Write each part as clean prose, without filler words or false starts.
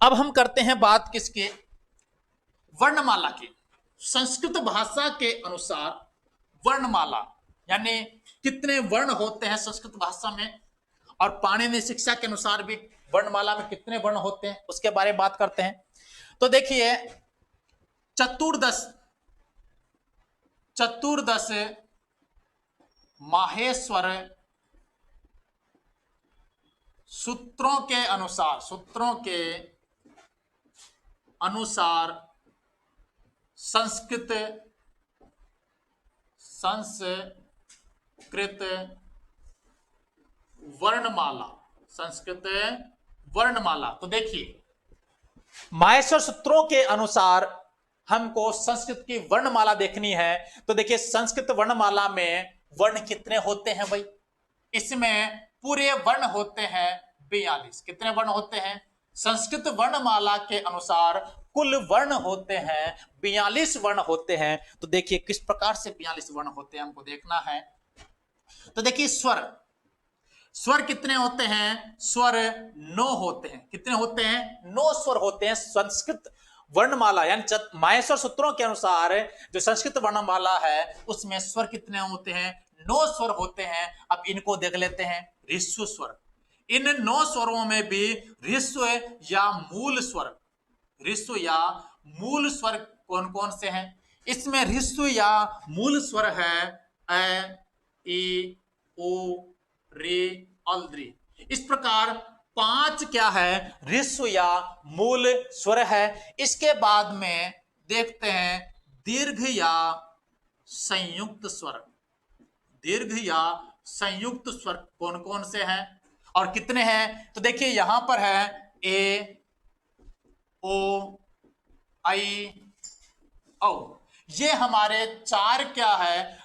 अब हम करते हैं बात किसके, वर्णमाला की। संस्कृत भाषा के अनुसार वर्णमाला यानी कितने वर्ण होते हैं संस्कृत भाषा में, और पाणिनि शिक्षा के अनुसार भी वर्णमाला में कितने वर्ण होते हैं उसके बारे में बात करते हैं। तो देखिए, चतुर्दश चतुर्दश माहेश्वर सूत्रों के अनुसार संस्कृत वर्णमाला। तो देखिए, माहेश्वर सूत्रों के अनुसार हमको संस्कृत की वर्णमाला देखनी है। तो देखिए, संस्कृत वर्णमाला में वर्ण कितने होते हैं भाई, इसमें पूरे वर्ण होते हैं 42। कितने वर्ण होते हैं? संस्कृत वर्णमाला के अनुसार कुल वर्ण होते हैं 42 वर्ण होते हैं। तो देखिए किस प्रकार से 42 वर्ण होते हैं हमको देखना है। तो देखिए, स्वर कितने होते हैं? स्वर 9 होते हैं। कितने होते हैं? 9 स्वर होते हैं संस्कृत वर्णमाला यानी माहेश्वर सूत्रों के अनुसार जो संस्कृत वर्णमाला है उसमें स्वर कितने होते हैं? 9 स्वर होते हैं। अब इनको देख लेते हैं। ऋस्व स्वर, इन 9 स्वरों में भी ऋस्व या मूल स्वर कौन कौन से हैं? इसमें ऋस्व या मूल स्वर है अ, ई, ओ, रे, अल्द्री। इस प्रकार 5 क्या है? ऋस्व या मूल स्वर है। इसके बाद में देखते हैं दीर्घ या संयुक्त स्वर। दीर्घ या संयुक्त स्वर कौन कौन से हैं और कितने हैं? तो देखिए, यहां पर है ए, ओ, आई, औ। ये हमारे 4 क्या है?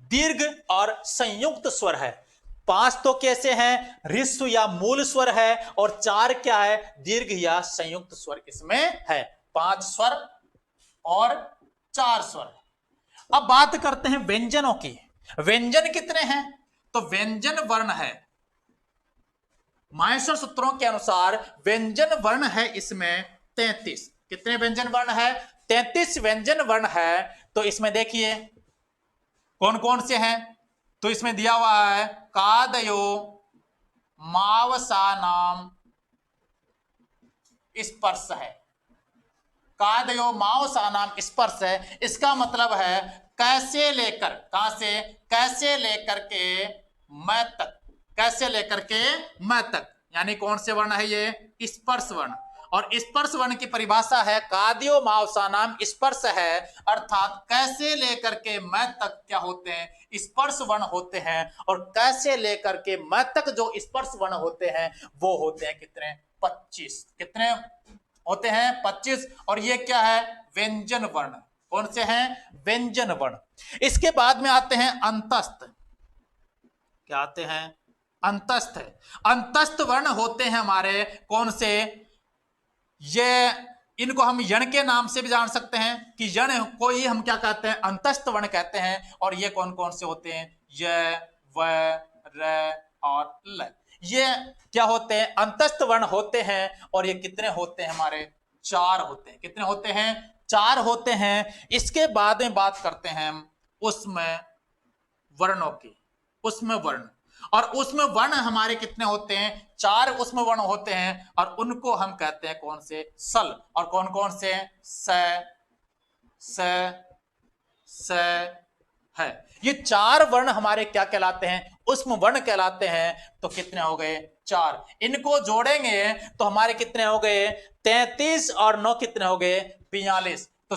दीर्घ और संयुक्त स्वर है। 5 तो कैसे हैं? ऋस्व या मूल स्वर है, और 4 क्या है? दीर्घ या संयुक्त स्वर इसमें है। 5 स्वर और 4 स्वर। अब बात करते हैं व्यंजनों की। व्यंजन कितने हैं? तो व्यंजन वर्ण है, माहेश्वर सूत्रों के अनुसार व्यंजन वर्ण है इसमें 33। कितने व्यंजन वर्ण है? 33 व्यंजन वर्ण है। तो इसमें देखिए कौन कौन से हैं। तो इसमें दिया हुआ है कादयो मावसा नाम स्पर्श है। कादयो मावसा नाम स्पर्श है। इसका मतलब है कैसे लेकर, कहां से? कैसे लेकर के मैं तक, कैसे लेकर के मैं तक, यानी कौन से वर्ण है ये? स्पर्श वर्ण। और स्पर्श वर्ण की परिभाषा है कादयो मावसा नाम स्पर्श है, अर्थात कैसे लेकर के मैं तक क्या होते हैं? स्पर्श वर्ण होते हैं। और कैसे लेकर के मैं तक जो स्पर्श वर्ण होते हैं वो होते हैं कितने? 25। कितने होते हैं? 25। और ये क्या है? व्यंजन वर्ण। कौन से हैं? व्यंजन वर्ण। इसके बाद में आते हैं अंतस्थ। क्या आते हैं? अंतस्थ है। अंतस्थ वर्ण होते हैं हमारे कौन से? ये इनको हम यण के नाम से भी जान सकते हैं कि यण को ही हम क्या कहते हैं? अंतस्थ वर्ण कहते हैं। और ये कौन कौन से होते हैं? य, व, र और ल। ये क्या होते हैं? अंतस्थ वर्ण होते हैं। और ये कितने होते हैं हमारे? 4 होते हैं। कितने होते हैं? 4 होते हैं। इसके बाद में बात करते हैं हम उसमें वर्णों की। उसमें वर्ण, और उसमें वर्ण हमारे कितने होते हैं? 4 उसमें वर्ण होते हैं। और उनको हम कहते हैं कौन से? सल। और कौन कौन से? स, स, स है। ये 4 वर्ण हमारे क्या कहलाते हैं? उसमें वर्ण कहलाते हैं। तो कितने हो गए? 4। इनको जोड़ेंगे तो हमारे कितने हो गए? 33 और 9 कितने हो गए? 42। तो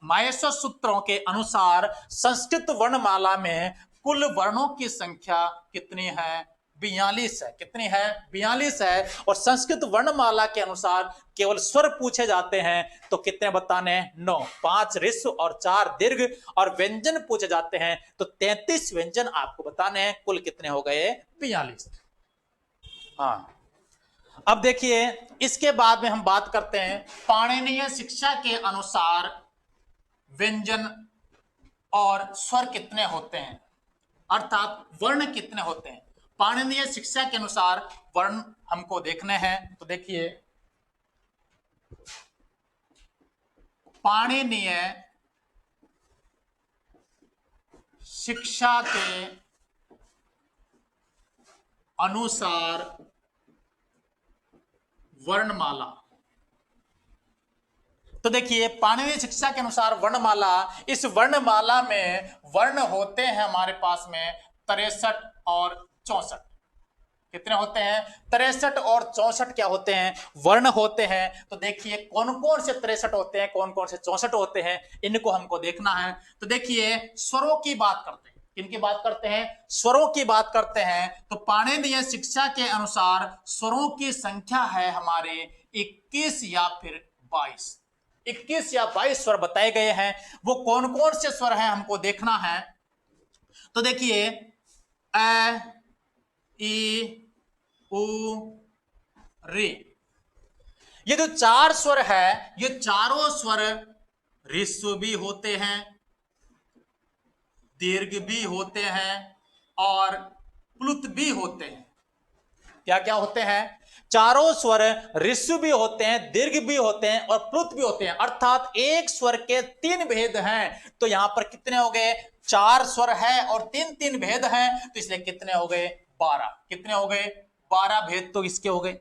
माहेश्वर सूत्रों के अनुसार संस्कृत वर्णमाला में कुल वर्णों की संख्या कितनी है? 42 है। कितनी है? 42 है। और संस्कृत वर्णमाला के अनुसार केवल स्वर पूछे जाते हैं तो कितने बताने हैं? 9। 5 ऋस्व और 4 दीर्घ, और व्यंजन पूछे जाते हैं तो 33 व्यंजन आपको बताने हैं। कुल कितने हो गए? 42। हाँ, अब देखिए इसके बाद में हम बात करते हैं पाणिनीय शिक्षा के अनुसार व्यंजन और स्वर कितने होते हैं, अर्थात वर्ण कितने होते हैं। पाणिनीय शिक्षा के अनुसार वर्ण हमको देखने हैं। तो देखिए, पाणिनीय शिक्षा के अनुसार वर्णमाला। तो देखिए पाणिनीय शिक्षा के अनुसार वर्णमाला, इस वर्णमाला में वर्ण होते हैं हमारे पास में 63 और 64। कितने होते हैं? 63 और 64 क्या होते हैं? वर्ण होते हैं। तो देखिए कौन कौन से 63 होते हैं, कौन कौन से 64 होते हैं, इनको हमको देखना है। तो देखिए स्वरों की बात करते हैं। किनकी बात करते हैं? स्वरों की बात करते हैं। तो पाणिनीय शिक्षा के अनुसार स्वरों की संख्या है हमारे 21 या फिर 22। 21 या 22 स्वर बताए गए हैं। वो कौन कौन से स्वर हैं हमको देखना है। तो देखिए अ, ई, उ, रे, ये जो 4 स्वर है, ये चारों स्वर ह्रस्व भी होते हैं, दीर्घ भी होते हैं और प्लुत भी होते हैं। क्या क्या होते हैं? चारों स्वर ह्रस्व भी होते हैं, दीर्घ भी होते हैं और प्लुत भी होते हैं। अर्थात एक स्वर के 3 भेद हैं। तो यहां पर कितने हो गए? 4 स्वर है और 3 भेद हैं। तो इसलिए कितने हो गए? 12। कितने हो गए? 12 भेद तो इसके हो गए।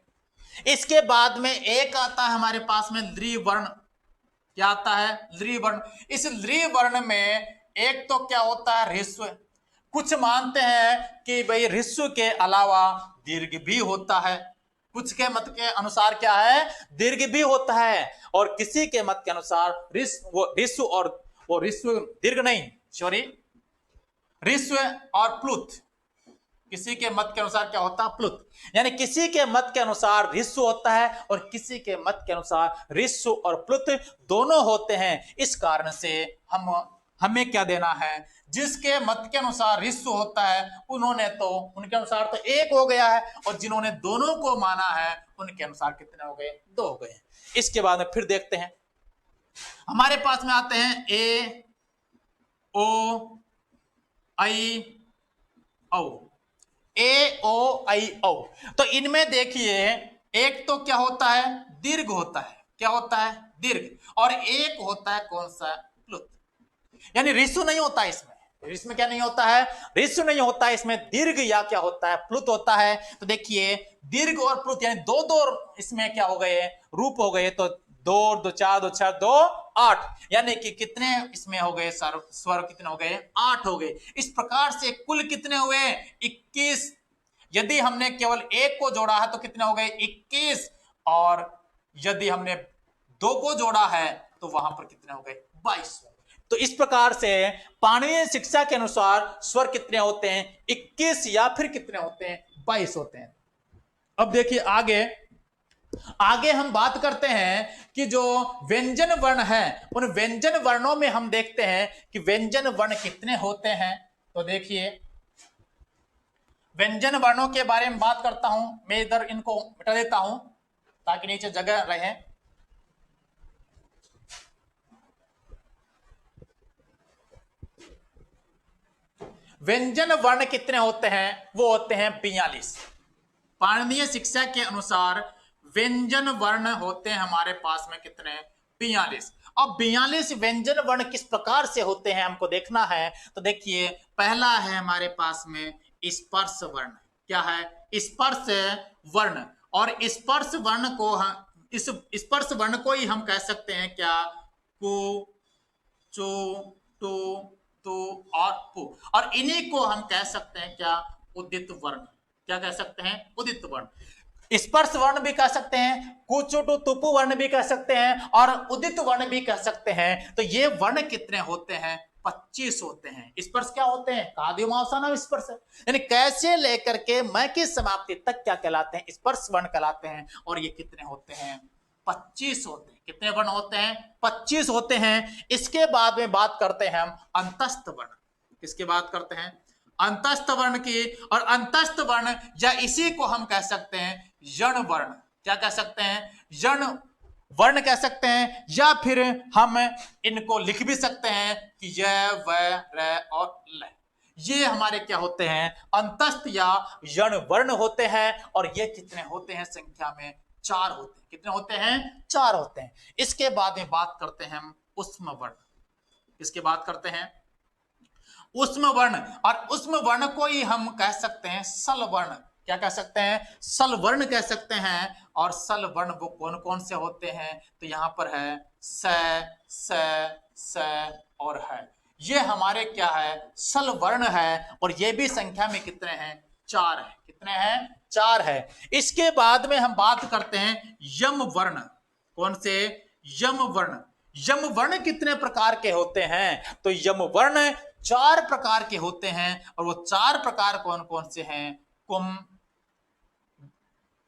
इसके बाद में एक आता है हमारे पास में द्विवर्ण। क्या आता है? द्विवर्ण। इस द्विवर्ण में एक तो क्या होता है? ह्रस्व। कुछ मानते हैं कि भाई ह्रस्व के अलावा दीर्घ भी होता है। कुछ के मत के अनुसार क्या है? दीर्घ भी होता है। और किसी के मत के अनुसार ह्रस्व और वो ह्रस्व दीर्घ नहीं, सॉरी, ह्रस्व और प्लुत। किसी के मत के अनुसार क्या होता है? प्लुत। यानी किसी के मत के अनुसार ह्रस्व होता है और किसी के मत के अनुसार ह्रस्व और प्लुत दोनों होते हैं। इस कारण से हमें क्या देना है? जिसके मत के अनुसार ह्रस्व होता है उन्होंने तो उनके अनुसार तो 1 हो गया है, और जिन्होंने दोनों को माना है उनके अनुसार कितने हो गए? 2 हो गए। इसके बाद में फिर देखते हैं हमारे पास में आते हैं ए, ओ, आई, औ। ए, ओ, आई, औ। तो इनमें देखिए एक तो क्या होता है? दीर्घ होता है। क्या होता है? दीर्घ। और एक होता है कौन सा? प्लुत। यानी ह्रस्व नहीं होता इसमें। इसमें क्या नहीं होता है? ह्रस्व नहीं होता है इसमें, दीर्घ या क्या होता है? प्लुत होता है। तो देखिए दीर्घ और प्लुत यानी दो दो इसमें क्या हो गए? रूप हो गए। तो 2 2 4 2 6 2 8, यानी कि कितने इसमें हो गए? स्वर कितने हो गए? 8 हो गए। इस प्रकार से कुल कितने हुए? 21। यदि हमने केवल एक को जोड़ा है तो कितने हो गए? 21। और यदि हमने 2 को जोड़ा है तो वहां पर कितने हो गए? 22। तो इस प्रकार से पाणिनीय शिक्षा के अनुसार स्वर कितने होते हैं? 21 या फिर कितने होते हैं? 22 होते हैं। अब देखिए आगे आगे हम बात करते हैं कि जो व्यंजन वर्ण है, उन व्यंजन वर्णों में हम देखते हैं कि व्यंजन वर्ण कितने होते हैं। तो देखिए व्यंजन वर्णों के बारे में बात करता हूं। मैं इधर इनको मिटा देता हूं ताकि नीचे जगह रहे। व्यंजन वर्ण कितने होते हैं? वो होते हैं 42। पाणिनीय शिक्षा के अनुसार व्यंजन वर्ण होते हैं हमारे पास में कितने? 42। अब 42 व्यंजन वर्ण किस प्रकार से होते हैं हमको देखना है। तो देखिए पहला है हमारे पास में स्पर्श वर्ण। क्या है? स्पर्श वर्ण। और स्पर्श वर्ण को इस स्पर्श वर्ण को ही हम कह सकते हैं क्या? कु, चो, टो, तो और पु। और इन्हीं को हम कह सकते हैं क्या? उदित वर्ण। क्या कह सकते हैं? उदित वर्ण। स्पर्श वर्ण भी कह सकते हैं, कुचुटु तुपु वर्ण भी कह सकते हैं और उदित वर्ण भी कह सकते हैं। तो ये वर्ण कितने होते हैं? 25 होते हैं। स्पर्श क्या होते हैं? कादिमावसानम स्पर्श है। यानी कैसे लेकर के मैं की समाप्ति तक क्या कहलाते हैं? स्पर्श वर्ण कहलाते हैं। और ये कितने होते हैं? 25 होते हैं। कितने वर्ण होते हैं? 25 होते हैं। इसके बाद में बात करते हैं हम अंतस्थ वर्ण। किसकी बात करते हैं? अंतस्थ वर्ण की। और अंतस्थ वर्ण या इसी को हम कह सकते हैं यण वर्ण। क्या कह सकते हैं? यण वर्ण कह सकते हैं, या फिर हम इनको लिख भी सकते हैं कि य, व, र और ल। ये हमारे क्या होते हैं? अंतस्थ या यण वर्ण होते हैं। और ये कितने होते हैं? संख्या में 4 होते हैं। कितने होते हैं? 4 होते हैं। इसके बाद में बात करते हैं हम उष्म वर्ण, इसकी बात करते हैं उष्म वर्ण। और उष्म वर्ण को ही हम कह सकते हैं सल वर्ण। क्या कह सकते हैं? सल वर्ण कह सकते हैं। और सल वर्ण वो कौन कौन से होते हैं? तो यहां पर है स, स और है। ये हमारे क्या है? सल वर्ण है। और ये भी संख्या में कितने हैं? 4 है। कितने हैं? 4 है। इसके बाद में हम बात करते हैं यम वर्ण। कौन से? यम वर्ण। यम वर्ण कितने प्रकार के होते हैं? तो यम वर्ण 4 प्रकार के होते हैं। और वो 4 प्रकार कौन कौन से हैं? कुम,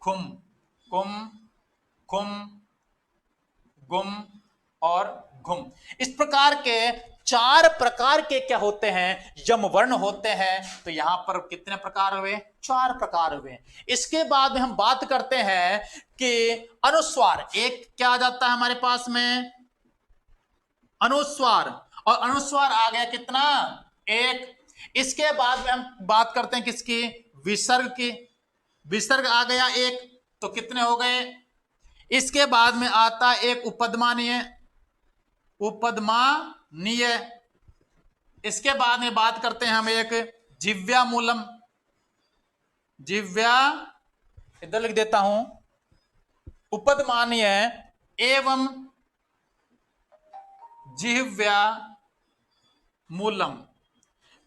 खुम, कुम, खुम, गुम और घुम। इस प्रकार के 4 प्रकार के क्या होते हैं? यम वर्ण होते हैं। तो यहां पर कितने प्रकार हुए? 4 प्रकार हुए। इसके बाद में हम बात करते हैं कि अनुस्वार। एक क्या आ जाता है हमारे पास में? अनुस्वार। और अनुस्वार आ गया कितना? एक। इसके बाद में हम बात करते हैं किसकी? विसर्ग की। विसर्ग आ गया एक। तो कितने हो गए? इसके बाद में आता एक उपदमानीय। उपदमानीय। इसके बाद में बात करते हैं हम एक जिव्या मूलम। जिव्या, इधर लिख देता हूं, उपदमानीय एवं जिह्व्या मूलम।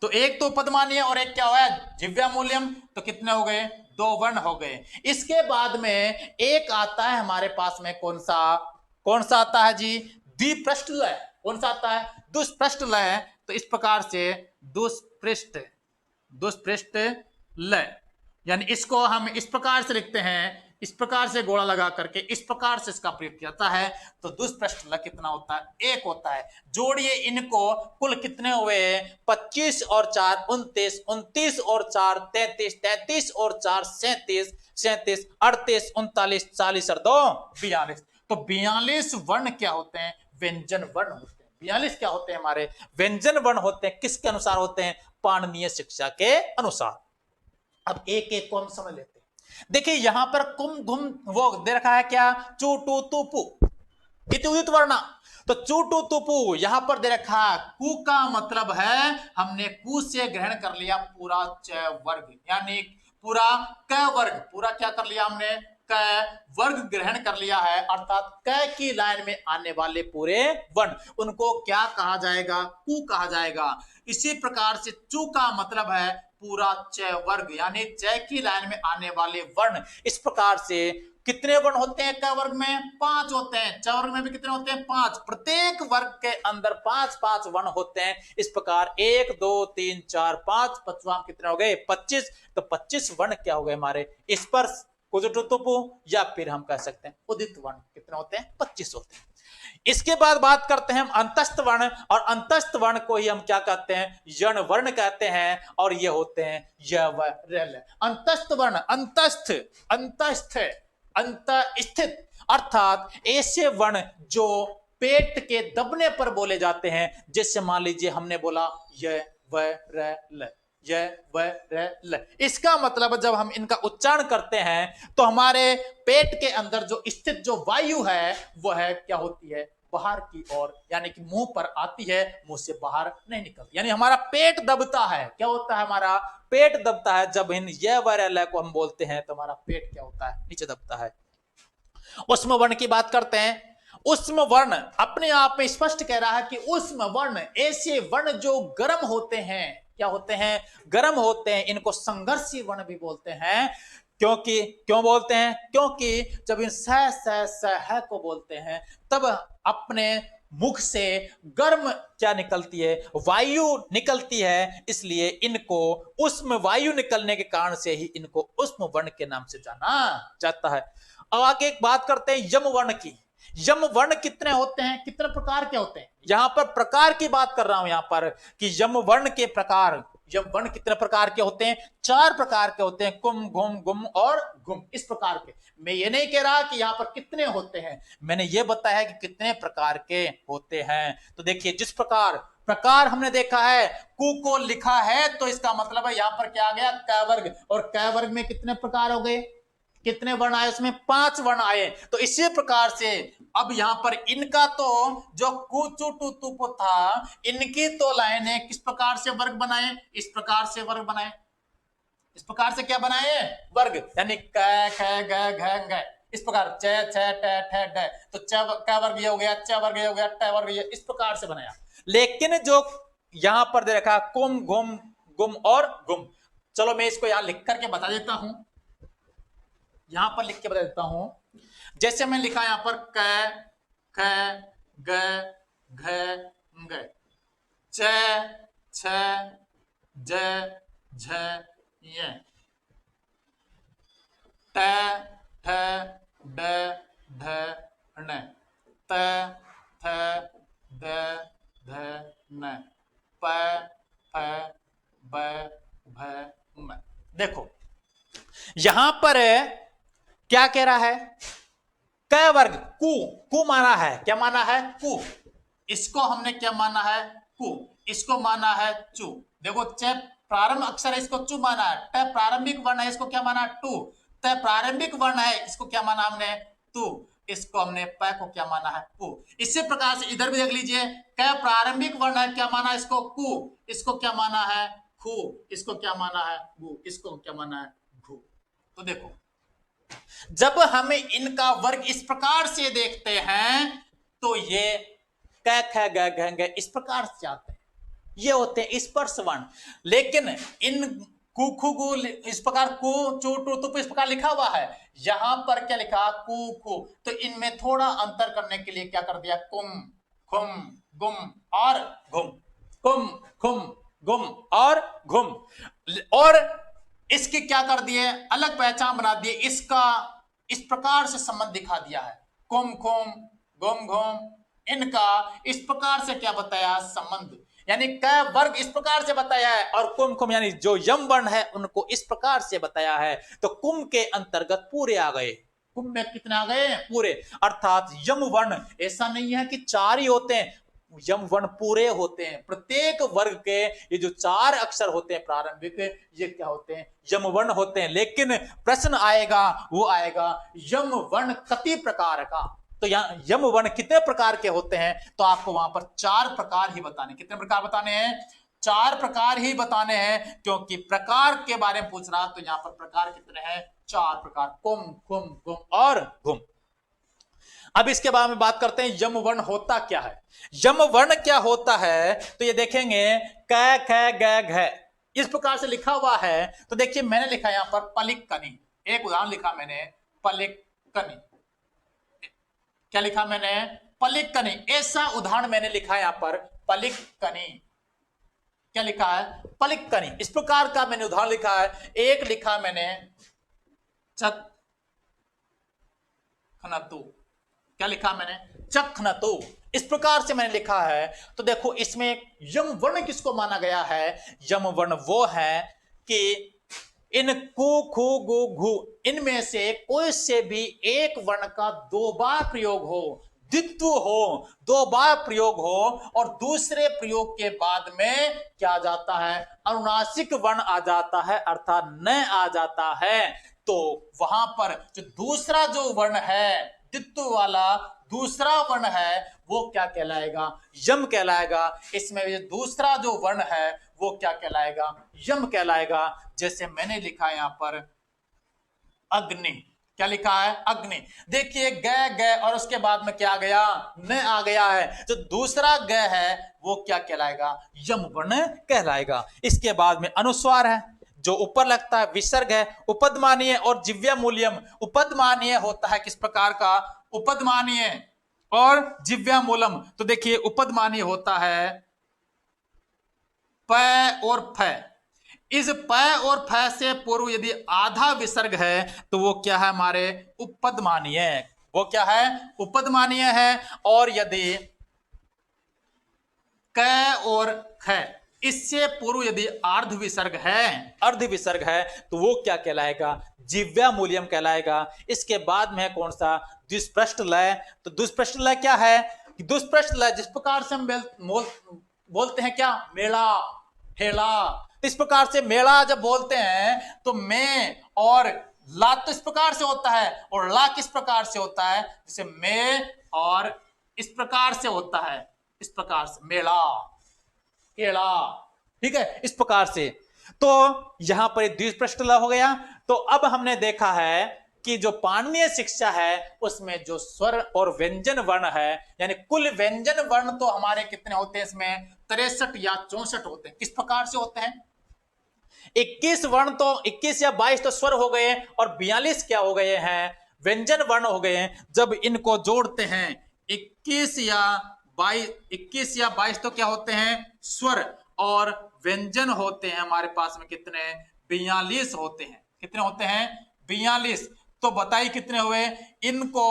तो एक तो उपदमानीय और एक क्या हुआ? जिव्या मूल्यम। तो कितने हो गए? 2 वर्ण हो गए। इसके बाद में एक आता है हमारे पास में कौन सा? कौन सा आता है जी? द्विपृष्ठ लय। कौन सा आता है? दुष्पृष्ठ लय। तो इस प्रकार से दुष्पृष्ठ, दुष्पृष्ठ लय, यानी इसको हम इस प्रकार से लिखते हैं, इस प्रकार से गोला लगा करके इस प्रकार से इसका प्रयोग किया जाता है। तो दुष्पृष्ठ लय कितना होता है? 1 होता है। जोड़िए इनको, कुल कितने हुए? 25 और 4 29, 29 और 4 33, 33 और 4 37, 37 38 39 40 और 2 42। तो 42 वर्ण क्या होते हैं? व्यंजन वर्ण होते हैं। 42 क्या होते हैं? हमारे व्यंजन वर्ण होते हैं। किसके अनुसार होते हैं? पाणिनीय शिक्षा के अनुसार। अब एक एक को हम समझ लेते हैं। देखिए यहां पर कुम घुम वो दे रखा है क्या? चू टू तू पू, इति उदित वर्णा। तो चू टू तू पू यहां पर दे रखा है। कु का मतलब है हमने कु से ग्रहण कर लिया पूरा च वर्ग, यानी पूरा क वर्ग। पूरा क्या कर लिया हमने? क वर्ग ग्रहण कर लिया है। अर्थात क की लाइन में आने वाले पूरे वर्ण, उनको क्या कहा जाएगा? कु कहा जाएगा। इसी प्रकार से चू का मतलब है पूरा च वर्ग, यानी च की लाइन में आने वाले वर्ण। इस प्रकार से कितने वर्ण होते हैं क वर्ग में? 5 होते हैं। च वर्ग में भी कितने होते हैं? 5। प्रत्येक वर्ग के अंदर 5-5 वर्ण होते हैं। इस प्रकार 1 2 3 4 5, पांचवा कितने हो गए? 25। तो 25 वर्ण क्या हो गए हमारे? स्पर्श, कुजुटुतुपु, या फिर हम कह सकते हैं उदित वर्ण। कितने होते हैं? 25 होते हैं। इसके बाद बात करते हैं हम अंतस्थ वर्ण। और अंतस्थ वर्ण को ही हम क्या कहते हैं? यण वर्ण कहते हैं। और ये होते हैं य व र ल। अंतस्थ वर्ण, अंतस्थ, अंतस्थ, अंत स्थित, अर्थात ऐसे वर्ण जो पेट के दबने पर बोले जाते हैं। जैसे मान लीजिए हमने बोला य व र ल, य व र ल। इसका मतलब जब हम इनका उच्चारण करते हैं तो हमारे पेट के अंदर जो स्थित जो वायु है वह है क्या होती है? बाहर की ओर, यानी कि मुंह पर आती है, मुंह से बाहर नहीं निकलती। यानी हमारा पेट दबता है। क्या होता है? हमारा पेट दबता है। जब इन य व र ल को हम बोलते हैं तो हमारा पेट क्या होता है? नीचे दबता है। उष्म वर्ण की बात करते हैं। उष्म वर्ण अपने आप में स्पष्ट कह रहा है कि उष्म वर्ण ऐसे वर्ण जो गर्म होते हैं। क्या होते हैं? गर्म होते हैं। इनको संघर्षी वर्ण भी बोलते हैं। क्योंकि क्यों बोलते हैं? क्योंकि जब इन स है को बोलते हैं तब अपने मुख से गर्म क्या निकलती है? वायु निकलती है। इसलिए इनको उष्म वायु निकलने के कारण से ही इनको उष्म वर्ण के नाम से जाना जाता है। अब आगे एक बात करते हैं यम वर्ण की। यम वर्ण कितने होते हैं? कितने प्रकार के होते हैं? यहां पर प्रकार की बात कर रहा हूं यहां पर कि यम वर्ण के प्रकार। यम वर्ण कितने प्रकार के होते हैं? 4 प्रकार के होते हैं। कुम, घुम, गुम और घुम। इस प्रकार के। मैं ये नहीं कह रहा कि यहां पर कितने होते हैं, मैंने ये बताया है कि कितने प्रकार के होते हैं। तो देखिए जिस प्रकार प्रकार हमने देखा है, कु को लिखा है तो इसका मतलब है यहां पर क्या आ गया? क वर्ग। और क वर्ग में कितने प्रकार हो गए? कितने वर्ण आए उसमें? 5 वर्ण आए। तो इसी प्रकार से अब यहां पर इनका तो जो कु चु टू तुप था, इनकी तो लाइनें किस प्रकार से वर्ग बनाए? इस प्रकार से वर्ग बनाए। इस प्रकार से क्या बनाए? वर्ग, यानी क ख ग घ घ, इस प्रकार च छ ट ठ ड। तो क वर्ग ये हो गया, च वर्ग ये हो गया, ट वर्ग ये, इस प्रकार से बनाया। लेकिन जो यहां पर दे रखा कुम घुम गुम और गुम, चलो मैं इसको यहां लिख करके बता देता हूं, यहां पर लिख के बता देता हूं। जैसे मैं लिखा यहां पर क ख ग घ घ, च छ ज झ य, ट ठ ड ढ ण, त थ द ध न, प फ ब भ म। देखो यहां पर क्या कह रहा है? क वर्ग कु, कु माना है, क्या माना है? कु। इसको हमने क्या माना है? कु। इसको माना है चु। देखो च प्रारंभ अक्षर है, इसको चु माना है। ट प्रारंभिक वर्ण है, इसको क्या माना? टू। त प्रारंभिक वर्ण है, इसको क्या माना हमने? तू। इसको हमने प को क्या माना है? कु। इसी प्रकार से इधर भी देख लीजिए, क प्रारंभिक वर्ण है, क्या माना इसको? कु। इसको क्या माना है? खु। इसको क्या माना है? गु। इसको क्या माना है? घु। तो देखो जब हम इनका वर्ग इस प्रकार से देखते हैं तो ये क ख ग घ घ इस प्रकार से आते हैं, ये होते हैं स्पर्श वर्ण। लेकिन इन कु खु गु इस प्रकार कु चु टू तुप इस प्रकार लिखा हुआ है, यहां पर क्या लिखा? कु खु। तो इनमें थोड़ा अंतर करने के लिए क्या कर दिया? कुम खुम गुम और घुम, कुम खुम गुम और घुम। और इसकी क्या कर दिए? अलग पहचान बना दिए, इसका इस प्रकार से संबंध दिखा दिया है। कुम खुम गुम घुम, इनका इस प्रकार से क्या बताया? संबंध। यानी क वर्ग इस प्रकार से बताया है और कुम कुम यानी जो यम वर्ण है उनको इस प्रकार से बताया है। तो कुम के अंतर्गत पूरे आ गए। कुम में कितने आ गए? पूरे। अर्थात यम वर्ण ऐसा नहीं है कि 4 ही होते हैं, यम वर्ण पूरे होते हैं। प्रत्येक वर्ग के ये जो 4 अक्षर होते हैं प्रारंभिक, ये क्या होते हैं? यम वर्ण होते हैं। लेकिन प्रश्न आएगा, वो आएगा यम वर्ण कति प्रकार का। तो यहां यम वर्ण कितने प्रकार के होते हैं? तो आपको वहां पर 4 प्रकार ही बताने। कितने प्रकार बताने हैं? 4 प्रकार ही बताने हैं, क्योंकि प्रकार के बारे में पूछ रहा। तो यहां पर प्रकार कितने हैं? 4 प्रकार, कुम खुम गुम और घुम। अब इसके बारे में बात करते हैं, यम वर्ण होता क्या है? यम वर्ण क्या होता है? तो ये देखेंगे क ख ग घ इस प्रकार से लिखा हुआ है। तो देखिए मैंने लिखा यहां पर पलिक कनी, एक उदाहरण लिखा मैंने, पलिक कनी। क्या लिखा मैंने? पलिक कनी। ऐसा उदाहरण मैंने लिखा यहां पर, पलिक कनी। क्या लिखा है? पलिक कनी। इस प्रकार का मैंने उदाहरण लिखा है। एक लिखा मैंने चखनतु। क्या लिखा मैंने? चखनतु। इस प्रकार से मैंने लिखा है। तो देखो इसमें यम वर्ण किसको माना गया है? यम वर्ण वो है कि इन कु खु गु घु इनमें से कोई से भी एक वर्ण का 2 बार प्रयोग हो, द्वित्व हो, 2 बार प्रयोग हो और दूसरे प्रयोग के बाद में क्या आ जाता है? अनुनासिक वर्ण आ जाता है, अर्थात न आ जाता है। तो वहां पर जो दूसरा जो वर्ण है, द्वित्व वाला दूसरा वर्ण है, वो क्या कहलाएगा? यम कहलाएगा। इसमें जो दूसरा जो वर्ण है वो क्या कहलाएगा? यम कहलाएगा। जैसे मैंने लिखा है यहां पर अग्नि। क्या लिखा है? अग्नि। देखिए ग ग और उसके बाद में क्या आ गया? न आ गया है। जो दूसरा ग है वो क्या कहलाएगा? यम वर्ण कहलाएगा। इसके बाद में अनुस्वार है, जो ऊपर लगता है, विसर्ग है, उपदमानीय और जिव्यामूल्यम। उपदमानीय होता है किस प्रकार का? उपदमानीय और जिव्यामूलम। तो देखिए उपदमानीय होता है प और फ। इस प और फ से पूर्व यदि आधा विसर्ग है तो वो क्या है? हमारे उपदमानीय। वो क्या है? उपदमानीय है। और यदि क और ख इससे पूर्व यदि अर्ध विसर्ग है, अर्ध विसर्ग है, तो वो क्या कहलाएगा? जिव्यामूल्यम कहलाएगा। इसके बाद में है कौन सा? दुष्पृष्ठ लय। तो दुष्पृष्ठ लय क्या है? दुष्पृष्ठ लय जिस प्रकार से हम बोलते हैं क्या? मेला हेला। इस प्रकार से मेला जब बोलते हैं तो मैं और ला तो इस प्रकार से होता है और ला किस प्रकार से होता है, जैसे मे और इस प्रकार से होता है, इस प्रकार से मेला केला, ठीक है, इस प्रकार से। तो यहां पर द्विज पृष्ठ हो गया। तो अब हमने देखा है कि जो पाणिनीय शिक्षा है उसमें जो स्वर और व्यंजन वर्ण है, यानी कुल व्यंजन वर्ण तो हमारे कितने होते हैं इसमें, 63 या 64 होते हैं। किस प्रकार से होते हैं, 21 वर्ण तो 21 या 22 तो स्वर हो गए और 42 क्या हो गए हैं, व्यंजन वर्ण हो गए हैं। जब इनको जोड़ते हैं 21 या 22 तो क्या होते हैं, स्वर, और व्यंजन होते हैं हमारे पास में कितने, 42 होते हैं। कितने होते हैं, 42। तो बताइए कितने हुए, इनको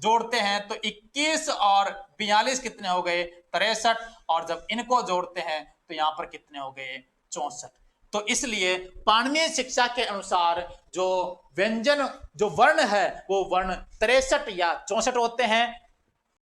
जोड़ते हैं तो 21 और 42 कितने हो गए, 63, और जब इनको जोड़ते हैं तो यहां पर कितने हो गए, 64। तो इसलिए पाणिनीय शिक्षा के अनुसार जो व्यंजन जो वर्ण है वो वर्ण 63 या 64 होते हैं।